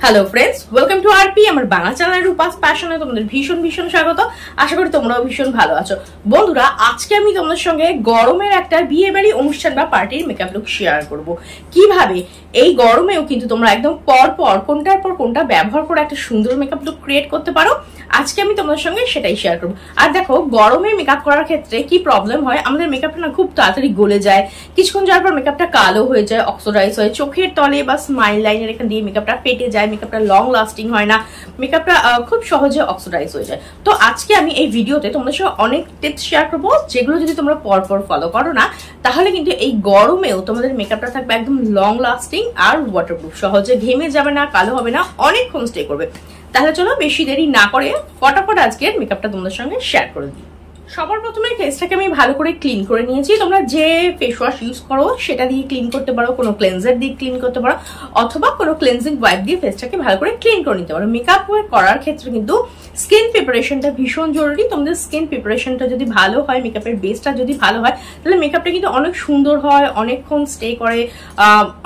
Hello friends, welcome to RP আমার Bangla channel Rupa's প্যাশনে তোমাদের ভীষণ ভীষণ স্বাগত। আশা করি তোমরাও ভীষণ ভালো আছো। বন্ধুরা, আজকে আমি তোমাদের সঙ্গে গরমের একটা বিয়ে বাড়ি অনুষ্ঠান বা পার্টির মেকআপ লুক শেয়ার করব। কিভাবে এই গরমেও কিন্তু তোমরা একদম পর পর কোনটার পর কোনটা ব্যবহার করে একটা সুন্দর মেকআপ লুক ক্রিয়েট করতে পারো, আজকে আমি তোমাদের সঙ্গে সেটাই শেয়ার করবো। আর দেখো, গরমে মেকআপ করার ক্ষেত্রে কি প্রবলেম হয়, আমাদের মেকআপটা না খুব তাড়াতাড়ি গলে যায়, কিছুক্ষণ যাওয়ার পর মেকআপটা কালো হয়ে যায়, অক্সিডাইজ হয়, চোখের তলে বা স্মাইল লাইনের এখান দিয়ে মেকআপটা ফেটে যায়, মেকআপটা লং লাস্টিং হয় না, মেকআপটা খুব সহজে অক্সিডাইজ হয়ে যায়। তো আজকে আমি এই ভিডিওতে তোমাদের সঙ্গে অনেক টিপস শেয়ার করবো, যেগুলো যদি তোমরা পরপর ফলো করো না, তাহলে কিন্তু এই গরমেও তোমাদের মেকআপটা থাকবে একদম লং লাস্টিং আর ওয়াটারপ্রুফ, সহজে ঘেমে যাবে না, কালো হবে না, অনেকক্ষণ স্টে করবে। তাহলে চলো বেশি দেরি না করে ফটাফট আজকের মেকআপটা তোমাদের সঙ্গে শেয়ার করে দিই। সবার প্রথমে ফেসটাকে আমি ভালো করে ক্লিন করে নিয়েছি। তোমরা যে ফেস ওয়াশ ইউজ করো সেটা দিয়ে ক্লিন করতে পারো, কোনো ক্লেনজার দিয়ে ক্লিন করতে পারো, অথবা কোনো ক্লেনজিং ওয়াইপ দিয়ে ফেসটাকে ভালো করে ক্লিন করে নিতে পারো। মেকআপ করার ক্ষেত্রে কিন্তু স্কিন প্রিপারেশনটা ভীষণ জরুরি। তোমাদের স্কিন প্রিপারেশনটা যদি ভালো হয়, মেকআপের বেসটা যদি ভালো হয়, তাহলে মেকআপটা কিন্তু অনেক সুন্দর হয়, অনেকক্ষণ স্টে করে,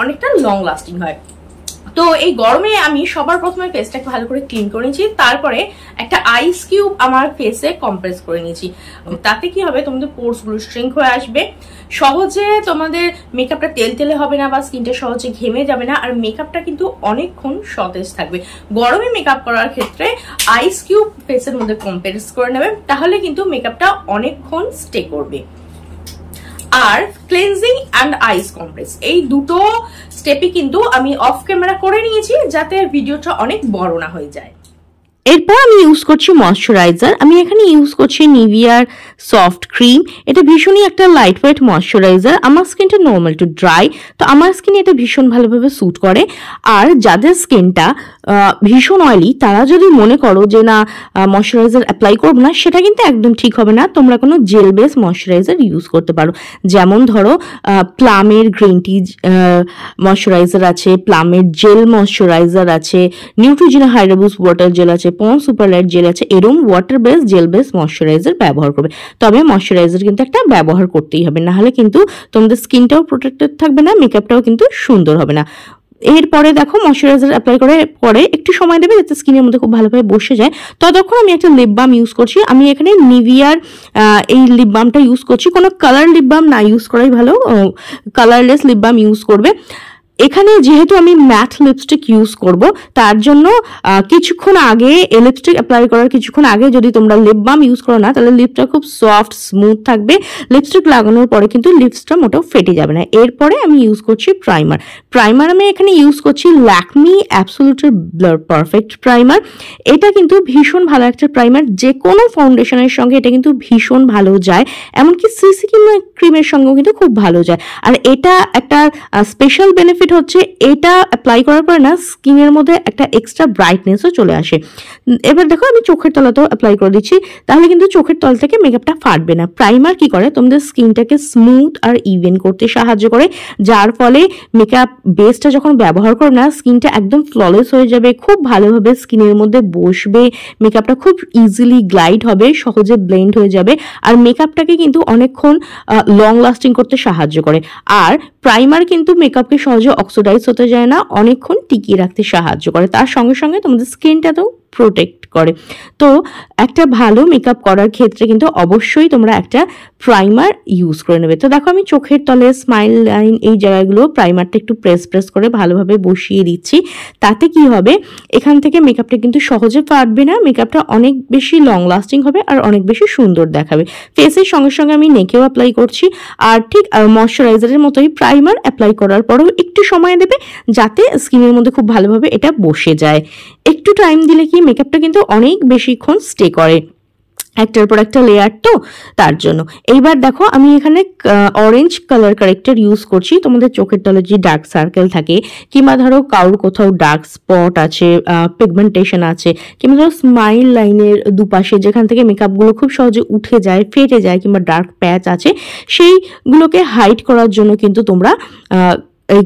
অনেকটা লং লাস্টিং হয়। তো এই গরমে আমি সবার প্রথমে ফেসটাকে ভালো করে ক্লিন করে নিয়েছি, তারপরে একটা আইস কিউব আমার ফেসে কম্প্রেস করে নিয়েছি। তাতে কি হবে, তোমাদের পোর্স গুলো শ্রিঙ্ক হয়ে আসবে, সহজে তোমাদের মেকআপটা তেলতেলে হবে না বা স্কিনটা সহজে ঘেমে যাবে না, আর মেকআপটা কিন্তু অনেকক্ষণ সতেজ থাকবে। গরমে মেকআপ করার ক্ষেত্রে আইস কিউব ফেসের মধ্যে কম্প্রেস করে নেবে, তাহলে কিন্তু মেকআপটা অনেকক্ষণ স্টে করবে। আর ক্লেনজিং অ্যান্ড আইস কম্প্রেস, এই দুটো স্টেপই কিন্তু আমি অফ ক্যামেরা করে নিয়েছি, যাতে ভিডিওটা অনেক বড় না হয়ে যায়। এরপর আমি ইউজ করছি ময়শ্চারাইজার। আমি এখানে ইউজ করছি নিভিয়ার সফট ক্রিম। এটা ভীষণই একটা লাইট ওয়েট ময়শ্চারাইজার। আমার স্কিনটা নর্মাল টু ড্রাই, তো আমার স্কিনে এটা ভীষণ ভালোভাবে স্যুট করে। আর যাদের স্কিনটা ভীষণ অয়েলি, তারা যদি মনে করো যে না ময়শ্চারাইজার অ্যাপ্লাই করবো না, সেটা কিন্তু একদম ঠিক হবে না। তোমরা কোনো জেল বেস ময়শ্চারাইজার ইউজ করতে পারো। যেমন ধরো প্লামের গ্রিন টি ময়শ্চারাইজার আছে, প্লামের জেল ময়শ্চারাইজার আছে, নিউট্রিজিনা হাইড্রাবুস ওয়াটার জেল আছে, পন্ডস সুপারলাইট জেল আছে। এরকম water base jail base moisturiser ব্যবহার করবে। তবে ময়শ্চারাইজার কিন্তু একটা ব্যবহার করতেই হবে, না হলে কিন্তু তোমাদের স্কিনটাও প্রোটেক্টেড থাকবে না, মেকআপটাও কিন্তু সুন্দর হবে না। এরপরে দেখো, ময়শ্চারাইজার অ্যাপ্লাই করে পরে একটু সময় দেবে যাতে স্কিনের মধ্যে খুব ভালোভাবে বসে যায়। ততক্ষণ আমি একটা লিপ বাম ইউজ করছি। আমি এখানে নিভিয়ার এই লিপ বামটা ইউজ করছি। কোনো কালার লিপ বাম না ইউজ করাই ভালো, কালারলেস লিপ বাম ইউজ করবে। এখানে যেহেতু আমি ম্যাট লিপস্টিক ইউজ করব, তার জন্য কিছুক্ষণ আগে লিপস্টিক অ্যাপ্লাই করার কিছুক্ষণ আগে যদি তোমরা লিপ বাম ইউজ করো না, তাহলে লিপটা খুব সফট স্মুথ থাকবে। লিপস্টিক লাগানোর পরে কিন্তু লিপসটা মোটেও ফেটে যাবে না। এরপরে আমি ইউজ করছি প্রাইমার। আমি এখানে ইউজ করছি ল্যাকমি অ্যাবসোলিউটের ব্লার পারফেক্ট প্রাইমার। এটা কিন্তু ভীষণ ভালো একটা প্রাইমার, যে কোনো ফাউন্ডেশনের সঙ্গে এটা কিন্তু ভীষণ ভালো যায়, এমনকি সিসি ক্রিমের সঙ্গেও কিন্তু খুব ভালো যায়। আর এটা একটা স্পেশাল বেনিফিট হচ্ছে, এটা অ্যাপ্লাই করার পরে না স্কিনের মধ্যে একটা এক্সট্রা ব্রাইটনেসও চলে আসে। এবার দেখো, আমি চোখের তলাতেও অ্যাপ্লাই করে দিচ্ছি, তাহলে কিন্তু চোখের তল থেকে মেকআপটা ফাটবে না। প্রাইমার কি করে, তোমাদের স্কিনটাকে স্মুথ আর ইভেন করতে সাহায্য করে, যার ফলে মেকআপ বেসটা যখন ব্যবহার করো না, স্কিনটা একদম ফ্ললেস হয়ে যাবে, খুব ভালোভাবে স্কিনের মধ্যে বসবে, মেকআপটা খুব ইজিলি গ্লাইড হবে, সহজে ব্লেন্ড হয়ে যাবে, আর মেকআপটাকে কিন্তু অনেকক্ষণ লং লাস্টিং করতে সাহায্য করে। আর প্রাইমার কিন্তু মেকআপকে সহজে অক্সিডাইজ হতে যায় না, অনেকক্ষণ টিকিয়ে রাখতে সাহায্য করে, তার সঙ্গে সঙ্গে তোমাদের স্কিনটাতেও প্রোটেক্ট করে। তো একটা ভালো মেকআপ করার ক্ষেত্রে কিন্তু অবশ্যই তোমরা একটা প্রাইমার ইউজ করে নেবে। তো দেখো, আমি চোখের তলে, স্মাইল লাইন, এই জায়গাগুলো প্রাইমারটা একটু প্রেস করে ভালোভাবে বসিয়ে দিচ্ছি। তাতে কি হবে, এখান থেকে মেকআপটা কিন্তু সহজে ফাটবে না, মেকআপটা অনেক বেশি লং লাস্টিং হবে আর অনেক বেশি সুন্দর দেখাবে। ফেসের সঙ্গে সঙ্গে আমি নেকেও অ্যাপ্লাই করছি। আর ঠিক ময়শ্চারাইজারের মতোই প্রাইমার অ্যাপ্লাই করার পরেও একটু সময় দেবে, যাতে স্কিনের মধ্যে খুব ভালোভাবে এটা বসে যায়। একটু টাইম দিলে কি মেকআপটা কিন্তু অনেক বেশিক্ষণ স্টে করে, একটার পর একটা লেয়ার, তো তার জন্য। এইবার দেখো, আমি এখানে অরেঞ্জ কালার কারেক্টার ইউজ করছি। তোমাদের চোখের তলে যে ডার্ক সার্কেল থাকে, কিংবা ধরো কারোর কোথাও ডার্ক স্পট আছে, পিগমেন্টেশন আছে, কিংবা ধরো স্মাইল লাইনের দুপাশে যেখান থেকে মেকআপগুলো খুব সহজে উঠে যায়, ফেটে যায়, কিংবা ডার্ক প্যাচ আছে, সেইগুলোকে হাইড করার জন্য কিন্তু তোমরা এই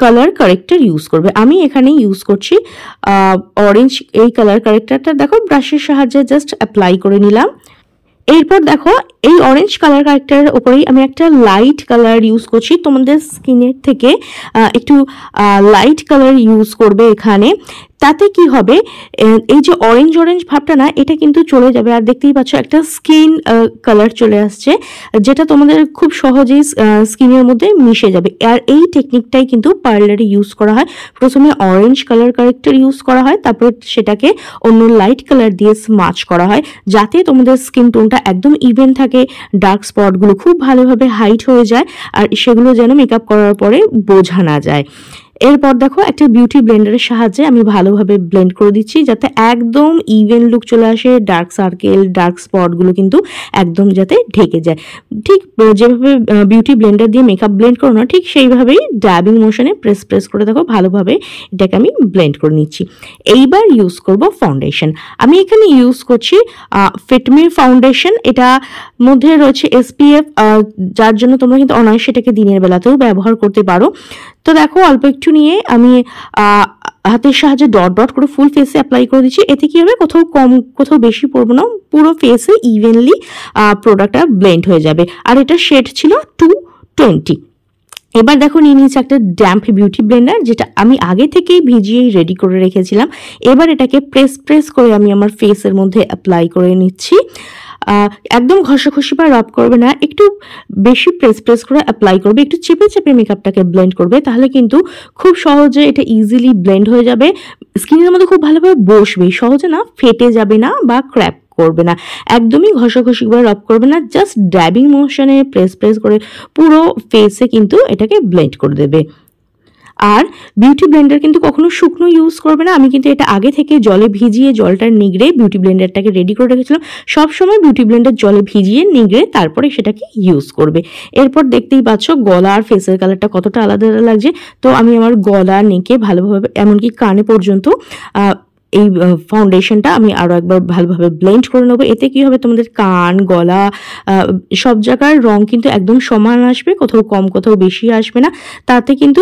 কালার কারেক্টার ইউজ করবে। আমি এখানে ইউজ করছি অরেঞ্জ এই কালার কারেক্টারটা। দেখো, ব্রাশের সাহায্যে জাস্ট অ্যাপ্লাই করে নিলাম। এরপর দেখো এই অরেঞ্জ কালার কারেক্টারের উপরেই আমি একটা লাইট কালার ইউজ করছি। তোমাদের স্কিনের থেকে একটু লাইট কালার ইউজ করবে এখানে। তাতে কি হবে, এই যে অরেঞ্জ অরেঞ্জ ভাবটা না, এটা কিন্তু চলে যাবে। আর দেখতেই পাচ্ছ একটা স্কিন কালার চলে আসছে, যেটা তোমাদের খুব সহজেই স্কিনের মধ্যে মিশে যাবে। আর এই টেকনিকটাই কিন্তু পার্লারে ইউজ করা হয়। প্রথমে অরেঞ্জ কালার কারেক্টর ইউজ করা হয়, তারপর সেটাকে অন্য লাইট কালার দিয়ে স্মাচ করা হয়, যাতে তোমাদের স্কিন টোনটা একদম ইভেন থাকে, ডার্ক স্পটগুলো খুব ভালোভাবে হাইড হয়ে যায়, আর সেগুলো যেন মেকআপ করার পরে বোঝা না যায়। এরপর দেখো একটা বিউটি ব্লেন্ডারের সাহায্যে আমি ভালোভাবে ব্লেন্ড করে দিচ্ছি, যাতে একদম ইভেন লুক চলে আসে, ডার্ক সার্কেল ডার্ক স্পটগুলো কিন্তু একদম যাতে ঢেকে যায়। ঠিক যেভাবে বিউটি ব্লেন্ডার দিয়ে মেকআপ ব্লেন্ড করো না, ঠিক সেইভাবেই ড্যাবিং মোশনে প্রেস করে দেখো ভালোভাবে এটাকে আমি ব্লেন্ড করে নিচ্ছি। এইবার ইউজ করব ফাউন্ডেশন। আমি এখানে ইউজ করছি ফিটমির ফাউন্ডেশন। এটা মধ্যে রয়েছে SPF, যার জন্য তোমরা কিন্তু অনায়াসে এটাকে দিনের বেলাতেও ব্যবহার করতে পারো। তো দেখো অল্প একটু নিয়ে আমি হাতের সাহায্যে ডট ডট করে ফুল ফেসে অ্যাপ্লাই করে দিচ্ছি। এতে কি হবে, কোথাও কম কোথাও বেশি পড়বো না, পুরো ফেসে ইভেনলি প্রোডাক্টটা ব্লেন্ড হয়ে যাবে। আর এটা শেড ছিল 220। এবার দেখো নিয়ে নিয়েছি একটা ড্যাম্প বিউটি ব্লেন্ডার, যেটা আমি আগে থেকেই ভিজিয়েই রেডি করে রেখেছিলাম। এবার এটাকে প্রেস করে আমি আমার ফেসের মধ্যে অ্যাপ্লাই করে নিচ্ছি। একদম ঘষাঘষি বা রাব করবে না, একটু বেশি প্রেস করে অ্যাপ্লাই করবে, একটু চেপে মেকআপটাকে ব্লেন্ড করবে, তাহলে কিন্তু খুব সহজে এটা ইজিলি ব্লেন্ড হয়ে যাবে, স্কিনের মধ্যে খুব ভালোভাবে বসবে, সহজে না ফেটে যাবে না বা ক্র্যাক করবে না। একদমই ঘষাঘষি করে রাব করবে না, জাস্ট ড্যাবিং মোশনে প্রেস করে পুরো ফেসে কিন্তু এটাকে ব্লেন্ড করে দেবে। আর বিউটি ব্লেন্ডার কিন্তু কখনো শুকনো ইউজ করবে না। আমি কিন্তু এটা আগে থেকে জলে ভিজিয়ে জলটা নিগড়ে বিউটি ব্লেন্ডারটাকে রেডি করে রেখেছিলাম। সবসময় বিউটি ব্লেন্ডার জলে ভিজিয়ে নিগড়ে তারপরে সেটাকে ইউজ করবে। এরপর দেখতেই পাচ্ছ গলা আর ফেসের কালারটা কতটা আলাদা লাগছে। তো আমি আমার গলা নেকে ভালোভাবে এমনকি কানে পর্যন্ত এই ফাউন্ডেশনটা আমি আরও একবার ভালোভাবে ব্লেন্ড করে নেবো। এতে কি হবে, তোমাদের কান গলা সব জায়গার রং কিন্তু একদম সমান আসবে, কোথাও কম কোথাও বেশি আসবে না, তাতে কিন্তু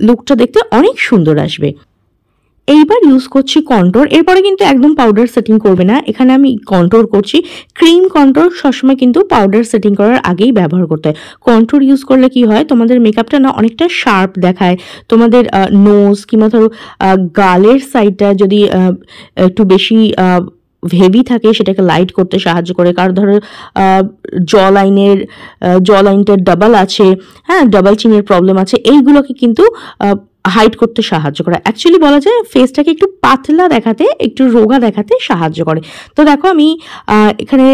লুকটা দেখতে অনেক সুন্দর আসবে। এইবার ইউজ করছি কন্ট্রোর। এরপরে কিন্তু একদম পাউডার সেটিং করবে না, এখানে আমি কন্ট্রোর করছি। ক্রিম কন্ট্রোর সবসময় কিন্তু পাউডার সেটিং করার আগেই ব্যবহার করতে হয়। কন্ট্রোর ইউজ করলে কি হয়, তোমাদের মেকআপটা না অনেকটা শার্প দেখায়। তোমাদের নোজ কিংবা ধরো গালের সাইডটা যদি একটু বেশি হেভি থাকে, সেটাকে লাইট করতে সাহায্য করে। কারণ ধরো জ লাইনটার ডাবল আছে, হ্যাঁ ডাবল চিনের প্রবলেম আছে, এইগুলোকে কিন্তু হাইড করতে সাহায্য করে। অ্যাকচুয়ালি বলা যায় ফেসটাকে একটু পাতলা দেখাতে, একটু রোগা দেখাতে সাহায্য করে। তো দেখো আমি এখানে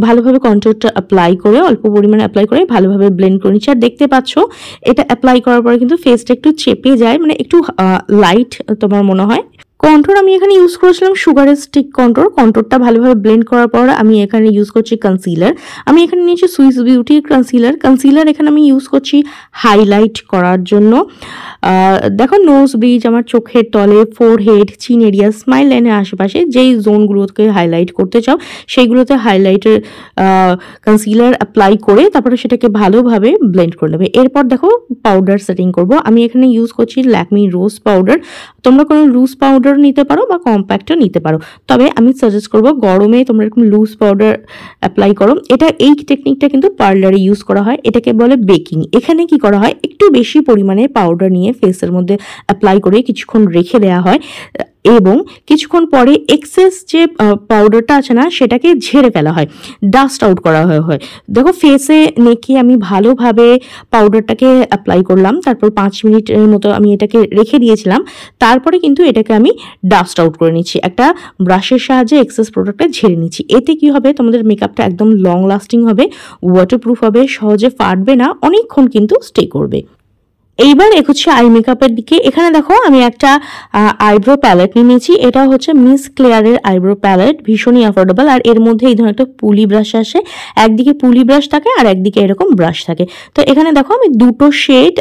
ভালোভাবে কন্ট্রোলটা অ্যাপ্লাই করে, অল্প পরিমাণে অ্যাপ্লাই করে ভালোভাবে ব্লেন্ড করে নিচ্ছি। আর দেখতে পাচ্ছ এটা অ্যাপ্লাই করার পরে কিন্তু ফেসটা একটু চেপে যায়, মানে একটু লাইট তোমার মনে হয়। কন্ট্রোর আমি এখানে ইউজ করেছিলাম সুগারের স্টিক কন্ট্রোরটা ভালোভাবে ব্লেন্ড করার পর আমি এখানে ইউজ করছি কনসিলার। আমি এখানে নিয়েছি সুইস বিউটির কনসিলার এখানে আমি ইউজ করছি হাইলাইট করার জন্য। দেখো নোজ ব্রিজ, আমার চোখের তলে, ফোরহেড, চিন এরিয়া, স্মাইল লাইনের আশেপাশে যেই জোনগুলোকে হাইলাইট করতে চাও সেইগুলোতে হাইলাইটের কনসিলার অ্যাপ্লাই করে তারপরে সেটাকে ভালোভাবে ব্লেন্ড করে নেবে। এরপর দেখো পাউডার সেটিং করব। আমি এখানে ইউজ করছি ল্যাকমি রোজ পাউডার। তোমরা কোনো লুজ পাউডার নিতে পারো বা কম্প্যাক্টও নিতে পারো, তবে আমি সাজেস্ট করবো গরমে তোমরা এরকম লুজ পাউডার অ্যাপ্লাই করো। এই টেকনিকটা কিন্তু পার্লারে ইউজ করা হয়, এটাকে বলে বেকিং। এখানে কি করা হয়, একটু বেশি পরিমাণে পাউডার নিয়ে ফেসের মধ্যে অ্যাপ্লাই করে কিছুক্ষণ রেখে দেওয়া হয় এবং কিছুক্ষণ পরে এক্সেস যে পাউডারটা আছে না সেটাকে ঝেড়ে ফেলা হয়, ডাস্ট আউট করা হয়। দেখো ফেসে নেকে আমি ভালোভাবে পাউডারটাকে অ্যাপ্লাই করলাম, তারপর 5 মিনিটের মতো আমি এটাকে রেখে দিয়েছিলাম। তারপরে কিন্তু এটাকে আমি ডাস্ট আউট করে নিচ্ছি, একটা ব্রাশের সাহায্যে এক্সেস প্রোডাক্টটা ঝেড়ে নিচ্ছি। এতে কি হবে, তোমাদের মেকআপটা একদম লং লাস্টিং হবে, ওয়াটারপ্রুফ হবে, সহজে ফাটবে না, অনেকক্ষণ কিন্তু স্টে করবে। এইবার এগোচ্ছি আই মেকআপের দিকে। এখানে দেখো আমি একটা আইব্রো প্যালেট নিয়েছি। এটা হচ্ছে মিস ক্লেয়ারের আইব্রো প্যালেট, ভীষণই অ্যাফোর্ডেবল। আর এর মধ্যে এই ধরনের একটা পুলি ব্রাশ আসে, একদিকে পুলি ব্রাশ থাকে আর একদিকে এরকম ব্রাশ থাকে। তো এখানে দেখো আমি দুটো শেড,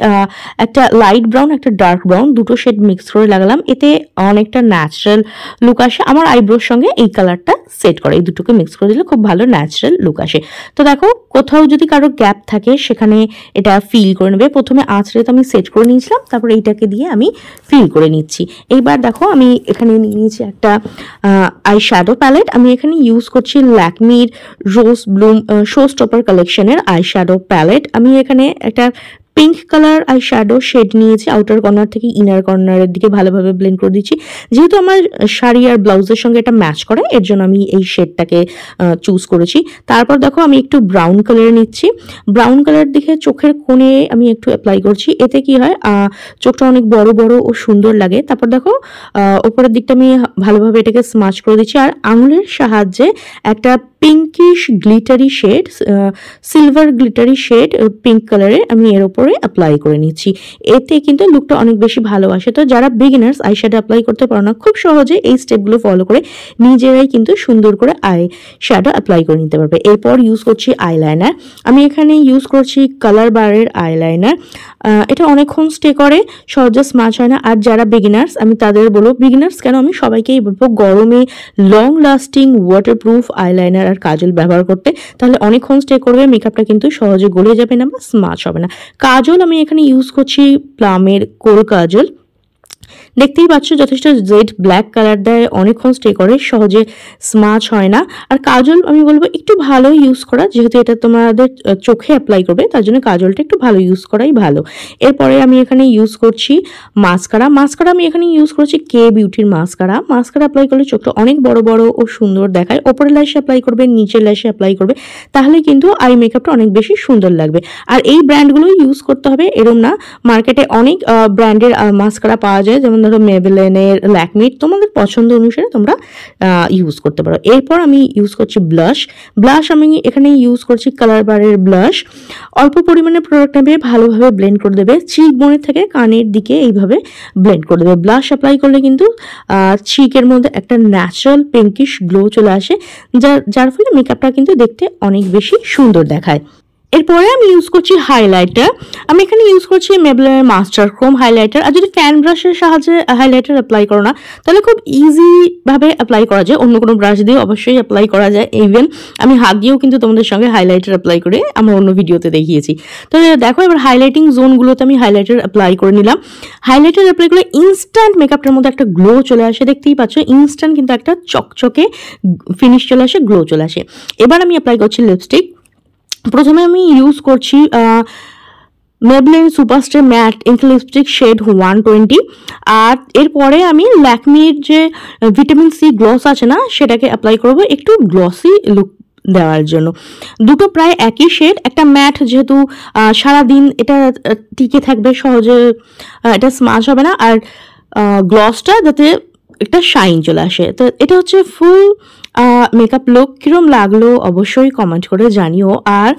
একটা লাইট ব্রাউন একটা ডার্ক ব্রাউন, দুটো শেড মিক্স করে লাগালাম। এতে অনেকটা ন্যাচারাল লুক আসে, আমার আইব্রোর সঙ্গে এই কালারটা সেট করে। এই দুটোকে মিক্স করে দিলে খুব ভালো ন্যাচারাল লুক আসে। তো দেখো কোথাও যদি কারো গ্যাপ থাকে সেখানে এটা ফিল করে নেবে। প্রথমে আঁচড়ে তো আমি সেট করে নিয়েছিলাম, তারপর এইটাকে দিয়ে আমি ফিল করে নিচ্ছি। এইবার দেখো আমি এখানে নিয়ে নিয়েছি একটা আই শ্যাডো প্যালেট। আমি এখানে ইউজ করছি ল্যাকমির রোজ ব্লুম শো স্টপার কালেকশনের আই শ্যাডো প্যালেট। আমি এখানে একটা pink colour eye shadow shade নিয়েছি, আউটার কর্নার থেকে ইনার কর্নারের দিকে ভালোভাবে ব্লেন্ড করে দিচ্ছি। যেহেতু আমার শাড়ি আর ব্লাউজের সঙ্গে এটা ম্যাচ করে, এর জন্য আমি এই শেডটাকে চুজ করেছি। তারপর দেখো আমি একটু ব্রাউন কালার নিচ্ছি, ব্রাউন কালার দেখে চোখের কোণে আমি একটু অ্যাপ্লাই করছি। এতে কি হয়, চোখটা অনেক বড় বড় ও সুন্দর লাগে। তারপর দেখো ওপরের দিকটা আমি ভালোভাবে এটাকে স্মাচ করে দিচ্ছি, আর আঙুলের সাহায্যে একটা pinkish glittery shade, silver glittery shade pink কালারে আমি এর উপরে অ্যাপ্লাই করে নিচ্ছি। এতে কিন্তু লুকটা অনেক বেশি ভালো আসে। তো যারা বিগিনার্স আই শ্যাডো অ্যাপ্লাই করতে পারো না, খুব সহজে এই স্টেপগুলো ফলো করে নিজেরাই কিন্তু সুন্দর করে আই শ্যাডো অ্যাপ্লাই করে নিতে পারবে। এরপর ইউজ করছি আইলাইনার। আমি এখানে ইউজ করছি কালার বারের আইলাইনার। এটা অনেকক্ষণ স্টে করে, সহজে স্মাচ হয় না। আর যারা বিগিনার্স, আমি তাদের বলবো, বিগিনার্স কেন আমি সবাইকেই বলবো, গরমে লং লাস্টিং ওয়াটারপ্রুফ আইলাইনার আর কাজল ব্যবহার করতে, তাহলে অনেকক্ষণ স্টে করবে, মেকআপটা কিন্তু সহজে গলে যাবে না বা স্মাচ হবে না। কাজল আমি এখানে ইউজ করছি প্লামের কোল কাজল। দেখতেই পাচ্ছ যথেষ্ট জেড ব্ল্যাক কালার দেয়, অনেকক্ষণ স্টে করে, সহজে স্মাচ হয় না। আর কাজল আমি বলবো একটু ভালো ইউজ করা, যেহেতু এটা তোমাদের চোখে অ্যাপ্লাই করবে, তার জন্য কাজলটা একটু ভালো ইউজ করাই ভালো। এরপরে আমি এখানে ইউজ করছি মাস্কারা। মাস্কারা আমি এখানে ইউজ করছি কে বিউটির মাস্কারা। মাস্কারা অ্যাপ্লাই করলে চোখটা অনেক বড় বড় ও সুন্দর দেখায়। ওপরের ল্যাশে অ্যাপ্লাই করবে, নিচের ল্যাশে অ্যাপ্লাই করবে, তাহলে কিন্তু আই মেকআপটা অনেক বেশি সুন্দর লাগবে। আর এই ব্র্যান্ডগুলো ইউজ করতে হবে এরম না, মার্কেটে অনেক ব্র্যান্ডের মাস্কারা পাওয়া যায়, যেমন ধরো মেবেলিনের, ল্যাকমির, তোমাদের পছন্দ অনুসারে তোমরা ইউজ করতে পারো। এরপর আমি ইউজ করছি ব্লাশ। ব্লাশ আমি এখানে ইউজ করছি কালার বারের ব্লাশ। অল্প পরিমাণে প্রোডাক্ট নেবে, ভালোভাবে ব্লেন্ড করে দেবে, চিক বোনের থেকে কানের দিকে এইভাবে ব্লেন্ড করে দেবে। ব্লাশ অ্যাপ্লাই করলে কিন্তু চিকের মধ্যে একটা ন্যাচারাল পিঙ্কিশ গ্লো চলে আসে, যার ফলে মেকআপটা কিন্তু দেখতে অনেক বেশি সুন্দর দেখায়। এরপরে আমি ইউজ করছি হাইলাইটার। আমি এখানে ইউজ করছি মেবলিনের মাস্টার ক্রোম হাইলাইটার। আর যদি ফ্যান ব্রাশের সাহায্যে হাইলাইটার অ্যাপ্লাই করো না, তাহলে খুব ইজিভাবে অ্যাপ্লাই করা যায়, অন্য কোনো ব্রাশ দিয়ে অবশ্যই অ্যাপ্লাই করা যায়। ইভেন আমি হাত দিয়েও কিন্তু তোমাদের সঙ্গে হাইলাইটার অ্যাপ্লাই করে আমার অন্য ভিডিওতে দেখিয়েছি। তো দেখো এবার হাইলাইটিং জোনগুলোতে আমি হাইলাইটার অ্যাপ্লাই করে নিলাম। হাইলাইটার অ্যাপ্লাই করলে ইনস্ট্যান্ট মেকআপটার মধ্যে একটা গ্লো চলে আসে, দেখতেই পাচ্ছ, ইনস্ট্যান্ট কিন্তু একটা চকচকে ফিনিশ চলে আসে, গ্লো চলে আসে। এবার আমি অ্যাপ্লাই করছি লিপস্টিক। প্রথমে আমি ইউজ করছি Maybelline superstar matte ink lipstick shade 120। আর এরপরে আমি ল্যাকমির যে ভিটামিন সি গ্লস আছে না, সেটাকে অ্যাপ্লাই করব একটু গ্লসি লুক দেওয়ার জন্য। দুটো প্রায় একই শেড, একটা ম্যাট যেহেতু সারাদিন এটা টিকে থাকবে, সহজে এটা স্মাচ হবে না, আর গ্লসটা যাতে একটা শাইন চলে আসে। তো এটা হচ্ছে ফুল মেকআপ লুক। কিরম লাগলো অবশ্যই কমেন্ট করে জানিও। আর